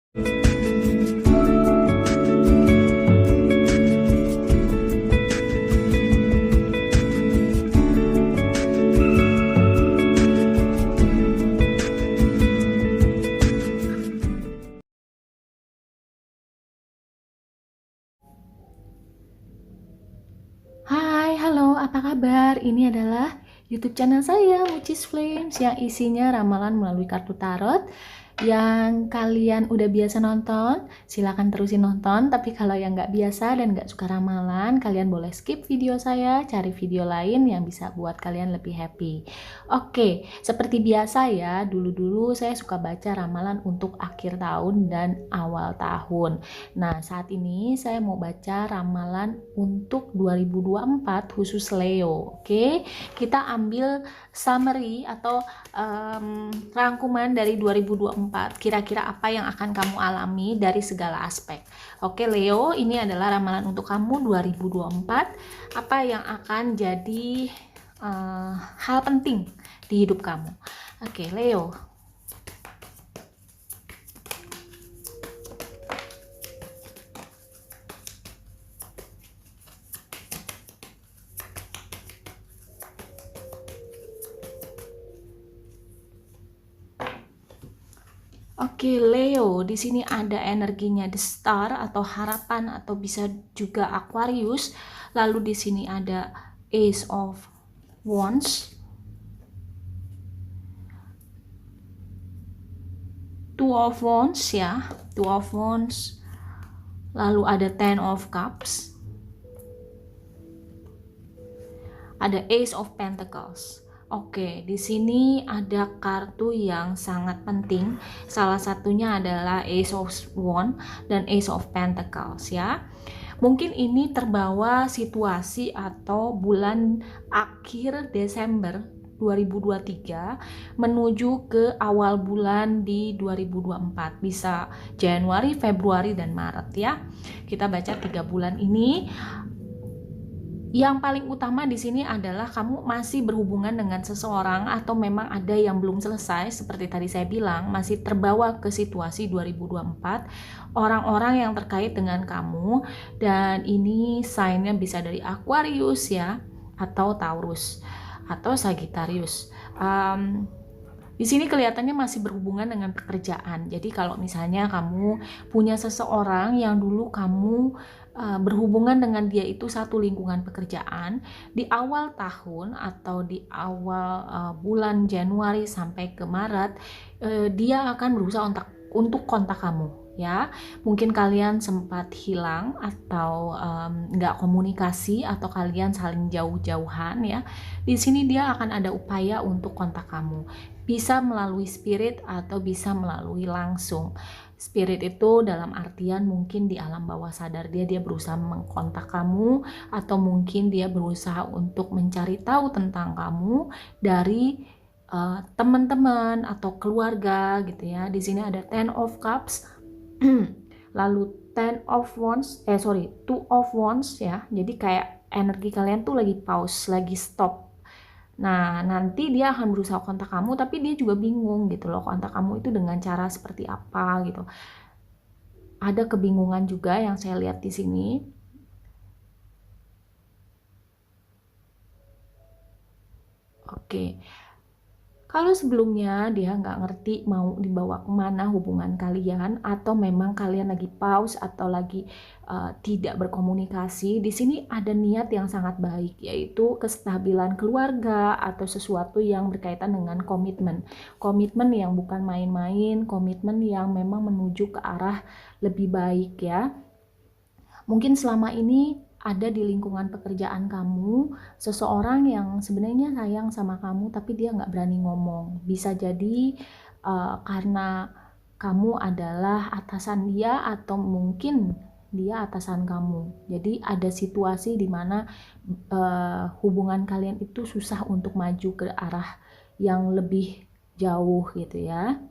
Hai, halo, apa kabar? Ini adalah YouTube channel saya, Mucis Flames, yang isinya ramalan melalui kartu tarot. Yang kalian udah biasa nonton, silahkan terusin nonton. Tapi kalau yang nggak biasa dan nggak suka ramalan, kalian boleh skip video saya, cari video lain yang bisa buat kalian lebih happy. Oke, seperti biasa ya, dulu-dulu saya suka baca ramalan untuk akhir tahun dan awal tahun. Nah, saat ini saya mau baca ramalan untuk 2024 khusus Leo. Oke, kita ambil summary atau rangkuman dari 2024. Kira-kira apa yang akan kamu alami dari segala aspek. Oke, Leo, ini adalah ramalan untuk kamu 2024. Apa yang akan jadi hal penting di hidup kamu. Oke, Leo. Oke, Leo, di sini ada energinya The Star atau harapan atau bisa juga Aquarius. Lalu di sini ada Ace of Wands, Two of Wands ya, Two of Wands. Lalu ada Ten of Cups, ada Ace of Pentacles. Oke, di sini ada kartu yang sangat penting. Salah satunya adalah Ace of Wands dan Ace of Pentacles ya. Mungkin ini terbawa situasi atau bulan akhir Desember 2023 menuju ke awal bulan di 2024. Bisa Januari, Februari, dan Maret ya. Kita baca 3 bulan ini. Yang paling utama di sini adalah kamu masih berhubungan dengan seseorang atau memang ada yang belum selesai, seperti tadi saya bilang, masih terbawa ke situasi 2024, orang-orang yang terkait dengan kamu, dan ini sign-nya bisa dari Aquarius ya, atau Taurus, atau Sagittarius. Di sini kelihatannya masih berhubungan dengan pekerjaan. Jadi kalau misalnya kamu punya seseorang yang dulu kamu berhubungan dengan dia itu satu lingkungan pekerjaan, di awal tahun atau di awal bulan Januari sampai ke Maret, dia akan berusaha untuk kontak kamu ya. Mungkin kalian sempat hilang atau nggak komunikasi atau kalian saling jauh-jauhan ya. Di sini dia akan ada upaya untuk kontak kamu, bisa melalui spirit atau bisa melalui langsung. Spirit itu dalam artian mungkin di alam bawah sadar dia berusaha mengkontak kamu, atau mungkin dia berusaha untuk mencari tahu tentang kamu dari teman-teman atau keluarga gitu ya. Di sini ada Ten of Cups, lalu Two of Wands ya. Jadi kayak energi kalian tuh lagi pause, lagi stop. Nah, nanti dia akan berusaha kontak kamu, tapi dia juga bingung gitu loh, kontak kamu itu dengan cara seperti apa gitu. Ada kebingungan juga yang saya lihat di sini. Oke. Kalau sebelumnya dia nggak ngerti mau dibawa kemana hubungan kalian, atau memang kalian lagi pause atau lagi tidak berkomunikasi, di sini ada niat yang sangat baik, yaitu kestabilan keluarga atau sesuatu yang berkaitan dengan komitmen. Komitmen yang bukan main-main, komitmen yang memang menuju ke arah lebih baik ya. Mungkin selama ini ada di lingkungan pekerjaan kamu seseorang yang sebenarnya sayang sama kamu tapi dia nggak berani ngomong. Bisa jadi karena kamu adalah atasan dia, atau mungkin dia atasan kamu. Jadi ada situasi di mana hubungan kalian itu susah untuk maju ke arah yang lebih jauh gitu ya.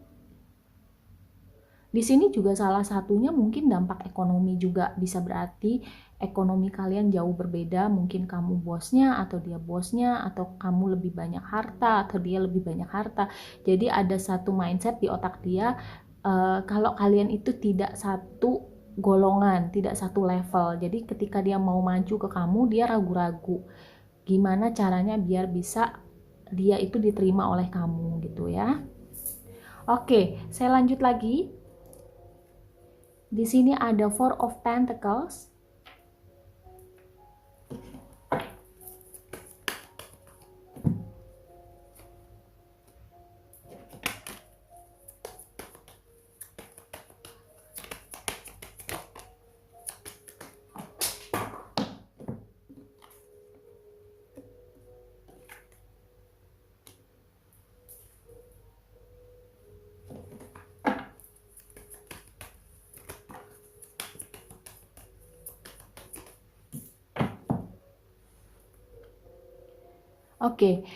Di sini juga salah satunya mungkin dampak ekonomi juga, bisa berarti ekonomi kalian jauh berbeda, mungkin kamu bosnya atau dia bosnya, atau kamu lebih banyak harta atau dia lebih banyak harta. Jadi ada satu mindset di otak dia, kalau kalian itu tidak satu golongan, tidak satu level. Jadi ketika dia mau maju ke kamu, dia ragu-ragu gimana caranya biar bisa dia itu diterima oleh kamu gitu ya. Oke, saya lanjut lagi. Di sini ada Four of Pentacles. Oke,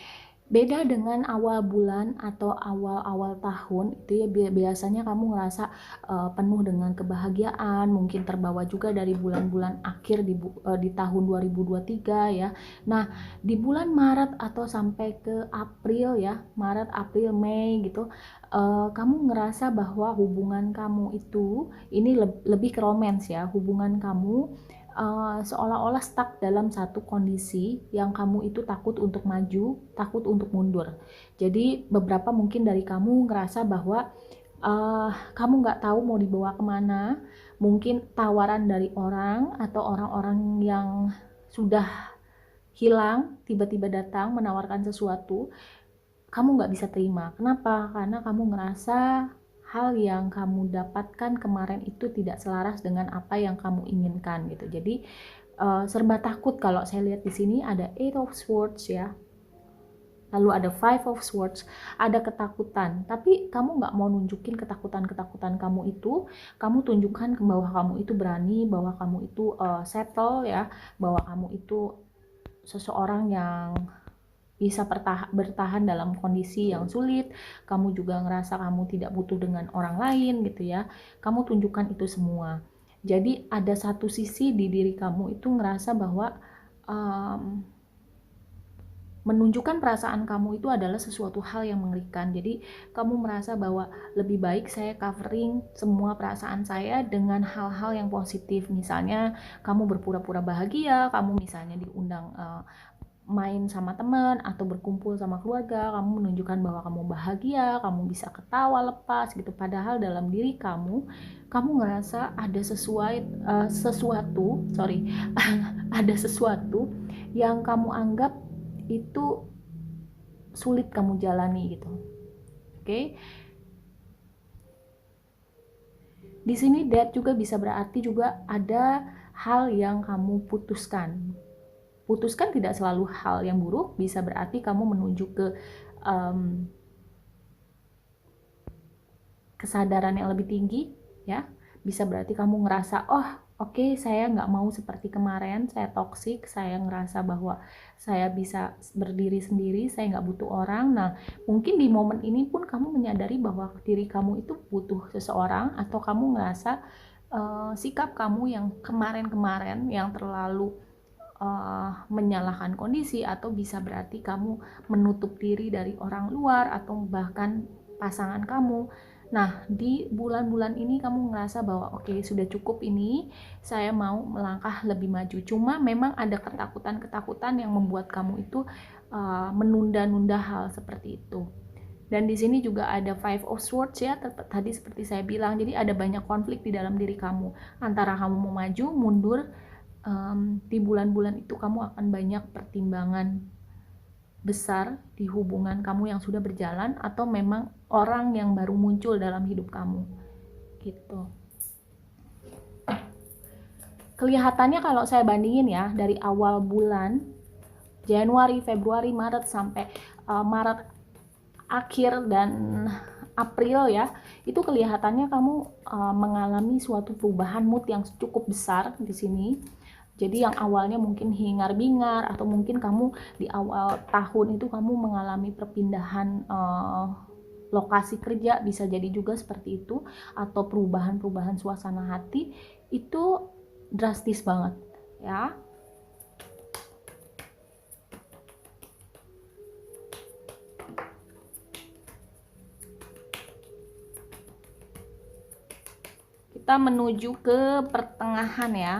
beda dengan awal bulan atau awal-awal tahun itu ya, biasanya kamu ngerasa penuh dengan kebahagiaan, mungkin terbawa juga dari bulan-bulan akhir di tahun 2023 ya. Nah, di bulan Maret atau sampai ke April ya, Maret, April, Mei gitu, kamu ngerasa bahwa hubungan kamu itu ini lebih ke romance ya, hubungan kamu seolah-olah stuck dalam satu kondisi yang kamu itu takut untuk maju, takut untuk mundur. Jadi beberapa mungkin dari kamu ngerasa bahwa kamu nggak tahu mau dibawa kemana, mungkin tawaran dari orang atau orang-orang yang sudah hilang tiba-tiba datang menawarkan sesuatu, kamu nggak bisa terima. Kenapa? Karena kamu ngerasa hal yang kamu dapatkan kemarin itu tidak selaras dengan apa yang kamu inginkan gitu. Jadi serba takut. Kalau saya lihat di sini ada Eight of Swords ya, lalu ada Five of Swords, ada ketakutan. Tapi kamu nggak mau nunjukin ketakutan-ketakutan kamu itu. Kamu tunjukkan bahwa kamu itu berani, bahwa kamu itu settle ya, bahwa kamu itu seseorang yang bisa bertahan dalam kondisi yang sulit. Kamu juga ngerasa kamu tidak butuh dengan orang lain gitu ya. Kamu tunjukkan itu semua. Jadi ada satu sisi di diri kamu itu ngerasa bahwa menunjukkan perasaan kamu itu adalah sesuatu hal yang mengerikan. Jadi kamu merasa bahwa lebih baik saya covering semua perasaan saya dengan hal-hal yang positif. Misalnya kamu berpura-pura bahagia, kamu misalnya diundang main sama teman atau berkumpul sama keluarga, kamu menunjukkan bahwa kamu bahagia, kamu bisa ketawa lepas gitu. Padahal dalam diri kamu ngerasa ada ada sesuatu yang kamu anggap itu sulit kamu jalani gitu. Oke. Di sini death juga bisa berarti juga ada hal yang kamu putuskan. Putuskan tidak selalu hal yang buruk, bisa berarti kamu menuju ke kesadaran yang lebih tinggi ya. Bisa berarti kamu ngerasa oke, saya nggak mau seperti kemarin, saya toksik, saya ngerasa bahwa saya bisa berdiri sendiri, saya nggak butuh orang. Nah, mungkin di momen ini pun kamu menyadari bahwa diri kamu itu butuh seseorang, atau kamu ngerasa sikap kamu yang kemarin-kemarin yang terlalu menyalahkan kondisi, atau bisa berarti kamu menutup diri dari orang luar atau bahkan pasangan kamu. Nah, di bulan-bulan ini kamu ngerasa bahwa oke, sudah cukup ini, saya mau melangkah lebih maju. Cuma memang ada ketakutan-ketakutan yang membuat kamu itu menunda-nunda hal seperti itu. Dan di sini juga ada Five of Swords ya, tadi seperti saya bilang. Jadi ada banyak konflik di dalam diri kamu, antara kamu mau maju, mundur. Di bulan-bulan itu kamu akan banyak pertimbangan besar di hubungan kamu yang sudah berjalan, atau memang orang yang baru muncul dalam hidup kamu gitu. Kelihatannya kalau saya bandingin ya, dari awal bulan Januari, Februari, Maret sampai Maret akhir dan April ya, itu kelihatannya kamu mengalami suatu perubahan mood yang cukup besar di sini. Jadi yang awalnya mungkin hingar-bingar, atau mungkin kamu di awal tahun itu kamu mengalami perpindahan lokasi kerja, bisa jadi juga seperti itu, atau perubahan-perubahan suasana hati, itu drastis banget ya. kita menuju ke pertengahan ya.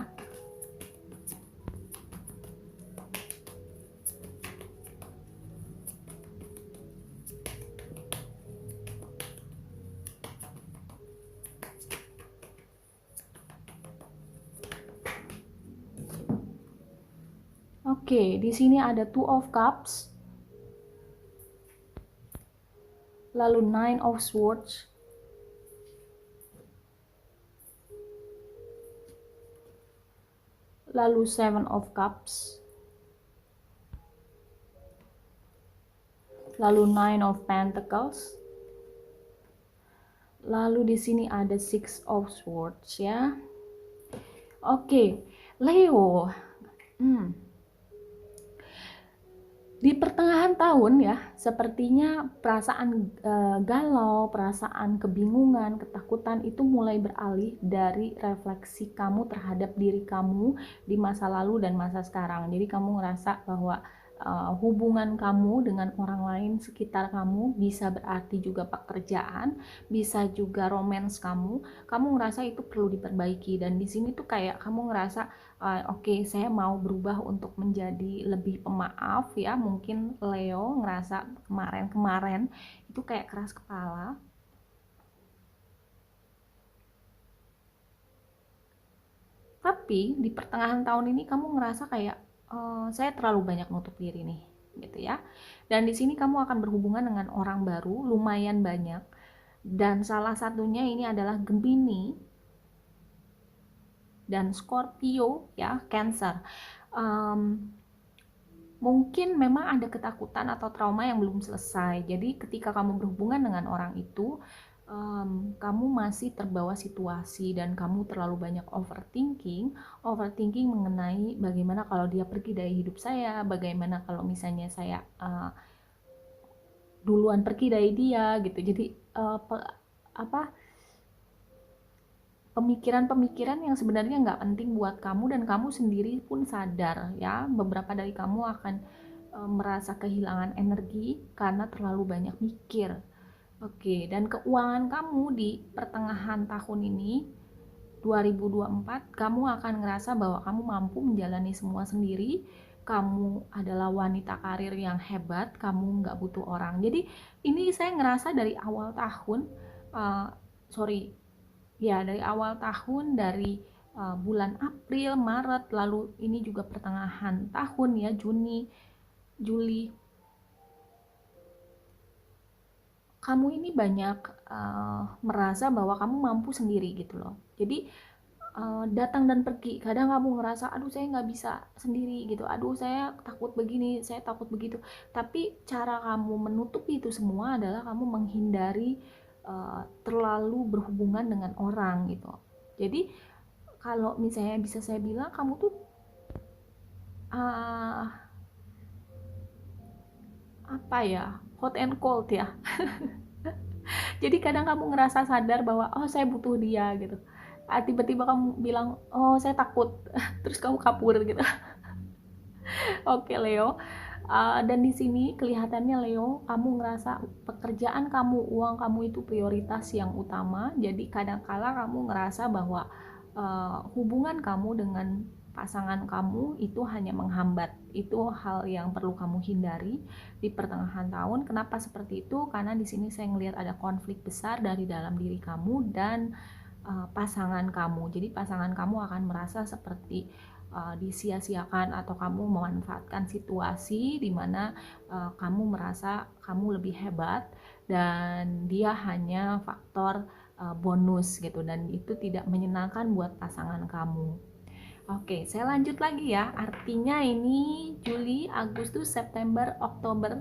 Oke, di sini ada Two of Cups, lalu Nine of Swords, lalu Seven of Cups, lalu Nine of Pentacles, lalu di sini ada Six of Swords ya. Oke, Leo. Di pertengahan tahun ya, sepertinya perasaan galau, perasaan kebingungan, ketakutan itu mulai beralih dari refleksi kamu terhadap diri kamu di masa lalu dan masa sekarang. Jadi kamu ngerasa bahwa hubungan kamu dengan orang lain sekitar kamu bisa berarti juga pekerjaan, bisa juga romance kamu ngerasa itu perlu diperbaiki. Dan di sini tuh kayak kamu ngerasa oke, saya mau berubah untuk menjadi lebih pemaaf ya. Mungkin Leo ngerasa kemarin-kemarin itu kayak keras kepala, tapi di pertengahan tahun ini kamu ngerasa kayak saya terlalu banyak nutup diri nih gitu ya. Dan di sini kamu akan berhubungan dengan orang baru lumayan banyak, dan salah satunya ini adalah Gemini dan Scorpio ya, Cancer. Mungkin memang ada ketakutan atau trauma yang belum selesai. Jadi ketika kamu berhubungan dengan orang itu, kamu masih terbawa situasi dan kamu terlalu banyak overthinking mengenai bagaimana kalau dia pergi dari hidup saya, bagaimana kalau misalnya saya duluan pergi dari dia gitu. Jadi pemikiran-pemikiran yang sebenarnya nggak penting buat kamu, dan kamu sendiri pun sadar ya, beberapa dari kamu akan merasa kehilangan energi karena terlalu banyak mikir. Oke, dan keuangan kamu di pertengahan tahun ini 2024, kamu akan ngerasa bahwa kamu mampu menjalani semua sendiri. Kamu adalah wanita karir yang hebat, kamu nggak butuh orang. Jadi ini saya ngerasa dari awal tahun, dari awal tahun, dari bulan April, Maret, lalu ini juga pertengahan tahun ya, Juni, Juli, kamu ini banyak merasa bahwa kamu mampu sendiri gitu loh. Jadi datang dan pergi, kadang kamu ngerasa aduh saya nggak bisa sendiri gitu, aduh saya takut begini, saya takut begitu, tapi cara kamu menutupi itu semua adalah kamu menghindari terlalu berhubungan dengan orang gitu. Jadi kalau misalnya bisa saya bilang, kamu tuh hot and cold ya. Jadi kadang kamu ngerasa sadar bahwa oh saya butuh dia gitu, tiba-tiba kamu bilang oh saya takut, terus kamu kabur gitu. Oke Leo, dan di sini kelihatannya Leo, kamu ngerasa pekerjaan kamu, uang kamu itu prioritas yang utama. Jadi kadang-kala kamu ngerasa bahwa hubungan kamu dengan pasangan kamu itu hanya menghambat. Itu hal yang perlu kamu hindari di pertengahan tahun. Kenapa seperti itu? Karena di sini saya ngelihat ada konflik besar dari dalam diri kamu dan pasangan kamu. Jadi pasangan kamu akan merasa seperti disia-siakan atau kamu memanfaatkan situasi di mana kamu merasa kamu lebih hebat dan dia hanya faktor bonus gitu, dan itu tidak menyenangkan buat pasangan kamu. Oke, saya lanjut lagi ya. Artinya ini Juli, Agustus, September, Oktober,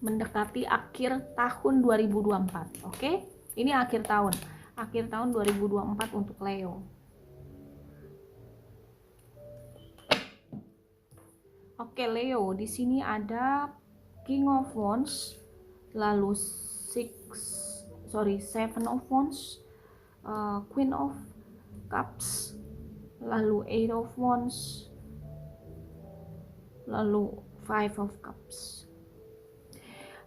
mendekati akhir tahun 2024. Oke, ini akhir tahun 2024 untuk Leo. Oke Leo, di sini ada King of Wands, lalu Seven of Wands, Queen of Cups, lalu Eight of Wands, lalu Five of Cups.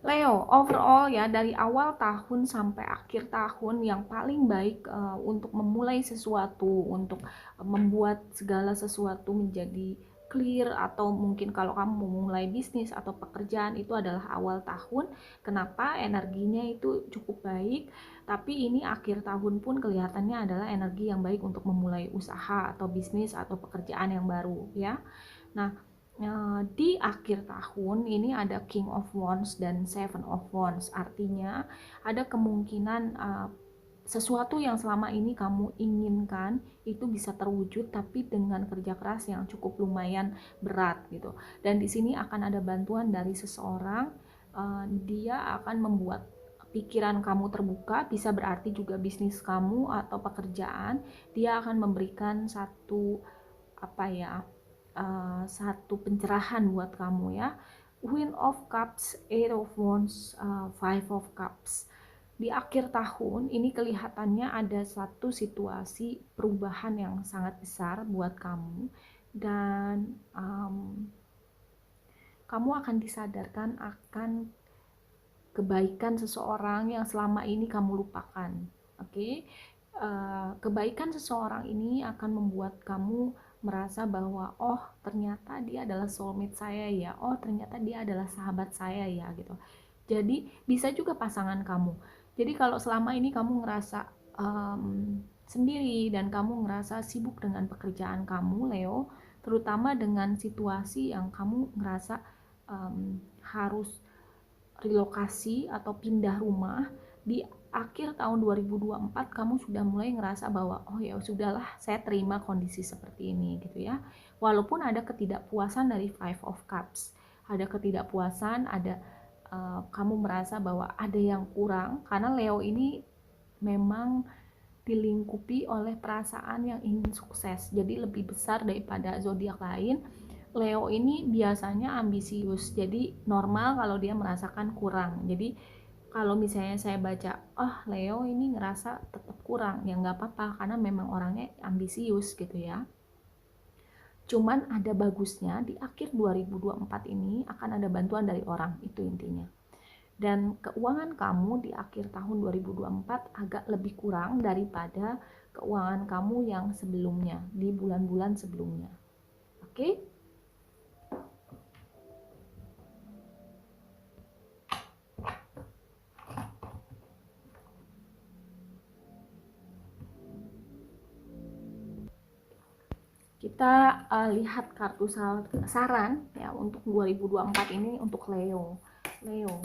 Leo, overall ya, dari awal tahun sampai akhir tahun yang paling baik untuk memulai sesuatu, untuk membuat segala sesuatu menjadi clear, atau mungkin kalau kamu mau mulai bisnis atau pekerjaan, itu adalah awal tahun. Kenapa? Energinya itu cukup baik, tapi ini akhir tahun pun kelihatannya adalah energi yang baik untuk memulai usaha atau bisnis atau pekerjaan yang baru ya. Nah, di akhir tahun ini ada King of Wands dan Seven of Wands, artinya ada kemungkinan sesuatu yang selama ini kamu inginkan itu bisa terwujud, tapi dengan kerja keras yang cukup lumayan berat gitu. Dan di sini akan ada bantuan dari seseorang, dia akan membuat pikiran kamu terbuka, bisa berarti juga bisnis kamu atau pekerjaan. Dia akan memberikan satu satu pencerahan buat kamu ya. Queen of Cups, Eight of Wands, Five of Cups. Di akhir tahun ini kelihatannya ada satu situasi perubahan yang sangat besar buat kamu, dan kamu akan disadarkan akan kebaikan seseorang yang selama ini kamu lupakan. Oke, kebaikan seseorang ini akan membuat kamu merasa bahwa oh ternyata dia adalah soulmate saya ya, oh ternyata dia adalah sahabat saya ya gitu. Jadi bisa juga pasangan kamu. Jadi kalau selama ini kamu ngerasa sendiri dan kamu ngerasa sibuk dengan pekerjaan kamu, Leo, terutama dengan situasi yang kamu ngerasa harus relokasi atau pindah rumah di akhir tahun 2024, kamu sudah mulai ngerasa bahwa oh ya sudahlah, saya terima kondisi seperti ini gitu ya. Walaupun ada ketidakpuasan dari Five of Cups, ada ketidakpuasan, ada kamu merasa bahwa ada yang kurang, karena Leo ini memang dilingkupi oleh perasaan yang ingin sukses, jadi lebih besar daripada zodiak lain. Leo ini biasanya ambisius, jadi normal kalau dia merasakan kurang. Jadi kalau misalnya saya baca, oh Leo ini ngerasa tetap kurang, ya nggak apa-apa, karena memang orangnya ambisius gitu ya. Cuman ada bagusnya, di akhir 2024 ini akan ada bantuan dari orang, itu intinya. Dan keuangan kamu di akhir tahun 2024 agak lebih kurang daripada keuangan kamu yang sebelumnya, di bulan-bulan sebelumnya. Oke? Kita lihat kartu saran ya untuk 2024 ini untuk Leo. Leo.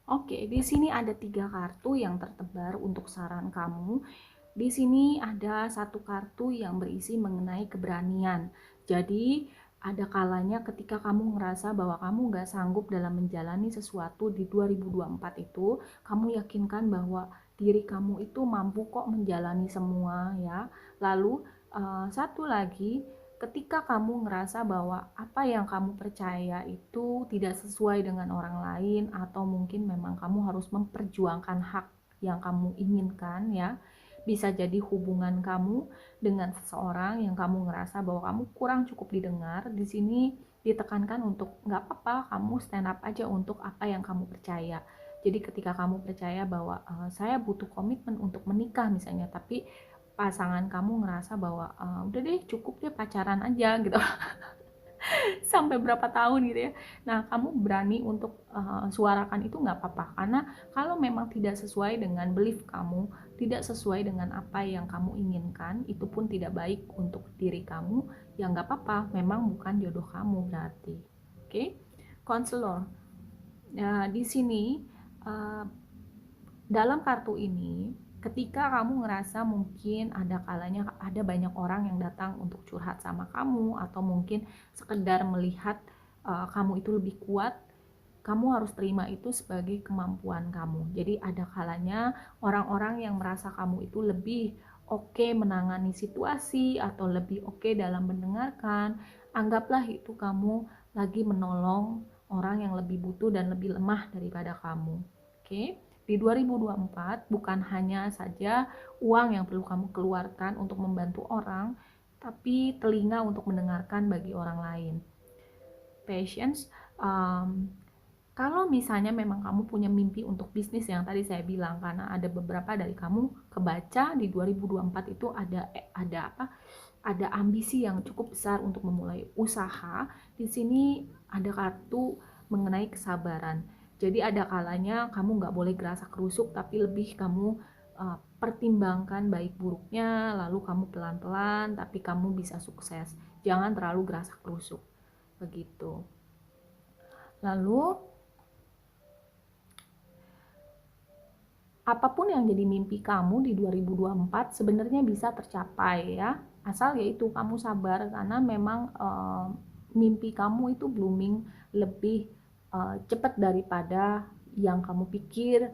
Oke, di sini ada 3 kartu yang tertebar untuk saran kamu. Di sini ada satu kartu yang berisi mengenai keberanian. Jadi ada kalanya ketika kamu ngerasa bahwa kamu gak sanggup dalam menjalani sesuatu di 2024 itu, kamu yakinkan bahwa diri kamu itu mampu kok menjalani semua ya. Lalu satu lagi, ketika kamu ngerasa bahwa apa yang kamu percaya itu tidak sesuai dengan orang lain, atau mungkin memang kamu harus memperjuangkan hak yang kamu inginkan ya, bisa jadi hubungan kamu dengan seseorang yang kamu ngerasa bahwa kamu kurang cukup didengar. Di sini ditekankan untuk nggak apa-apa, kamu stand up aja untuk apa yang kamu percaya. Jadi ketika kamu percaya bahwa saya butuh komitmen untuk menikah misalnya, tapi pasangan kamu ngerasa bahwa udah deh cukup deh pacaran aja gitu sampai berapa tahun gitu ya. Nah kamu berani untuk suarakan itu nggak apa-apa, karena kalau memang tidak sesuai dengan belief kamu, tidak sesuai dengan apa yang kamu inginkan, itu pun tidak baik untuk diri kamu, ya nggak apa-apa, memang bukan jodoh kamu berarti. Oke, konselor. Nah di sini Dalam kartu ini, ketika kamu ngerasa mungkin ada kalanya ada banyak orang yang datang untuk curhat sama kamu, atau mungkin sekedar melihat kamu itu lebih kuat, kamu harus terima itu sebagai kemampuan kamu. Jadi ada kalanya orang-orang yang merasa kamu itu lebih oke menangani situasi atau lebih oke dalam mendengarkan, anggaplah itu kamu lagi menolong orang yang lebih butuh dan lebih lemah daripada kamu. Oke? Di 2024 bukan hanya saja uang yang perlu kamu keluarkan untuk membantu orang, tapi telinga untuk mendengarkan bagi orang lain. Patience, kalau misalnya memang kamu punya mimpi untuk bisnis yang tadi saya bilang, karena ada beberapa dari kamu kebaca di 2024 itu ada apa? Ada ambisi yang cukup besar untuk memulai usaha. Di sini ada kartu mengenai kesabaran. Jadi ada kalanya kamu nggak boleh gerasa kerusuk, tapi lebih kamu pertimbangkan baik buruknya, lalu kamu pelan-pelan, tapi kamu bisa sukses. Jangan terlalu gerasa kerusuk. Begitu. Lalu apapun yang jadi mimpi kamu di 2024 sebenarnya bisa tercapai ya. Asal yaitu kamu sabar, karena memang mimpi kamu itu blooming lebih cepat daripada yang kamu pikir.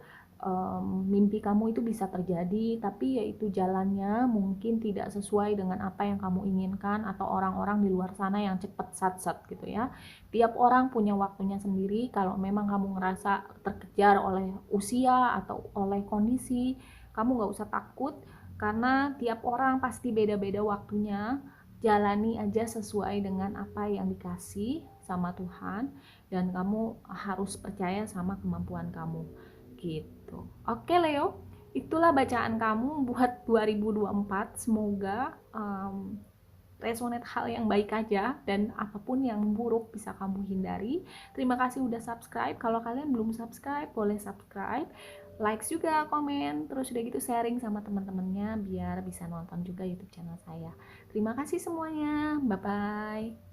Mimpi kamu itu bisa terjadi, tapi yaitu jalannya mungkin tidak sesuai dengan apa yang kamu inginkan, atau orang-orang di luar sana yang cepat sat-sat gitu ya. Tiap orang punya waktunya sendiri. Kalau memang kamu ngerasa terkejar oleh usia atau oleh kondisi, kamu nggak usah takut, karena tiap orang pasti beda-beda waktunya. Jalani aja sesuai dengan apa yang dikasih sama Tuhan, dan kamu harus percaya sama kemampuan kamu gitu. Oke Leo, itulah bacaan kamu buat 2024. Semoga resonate hal yang baik aja, dan apapun yang buruk bisa kamu hindari. Terima kasih udah subscribe. Kalau kalian belum subscribe, boleh subscribe, likes juga, komen, terus udah gitu sharing sama teman-temannya biar bisa nonton juga YouTube channel saya. Terima kasih semuanya. Bye bye.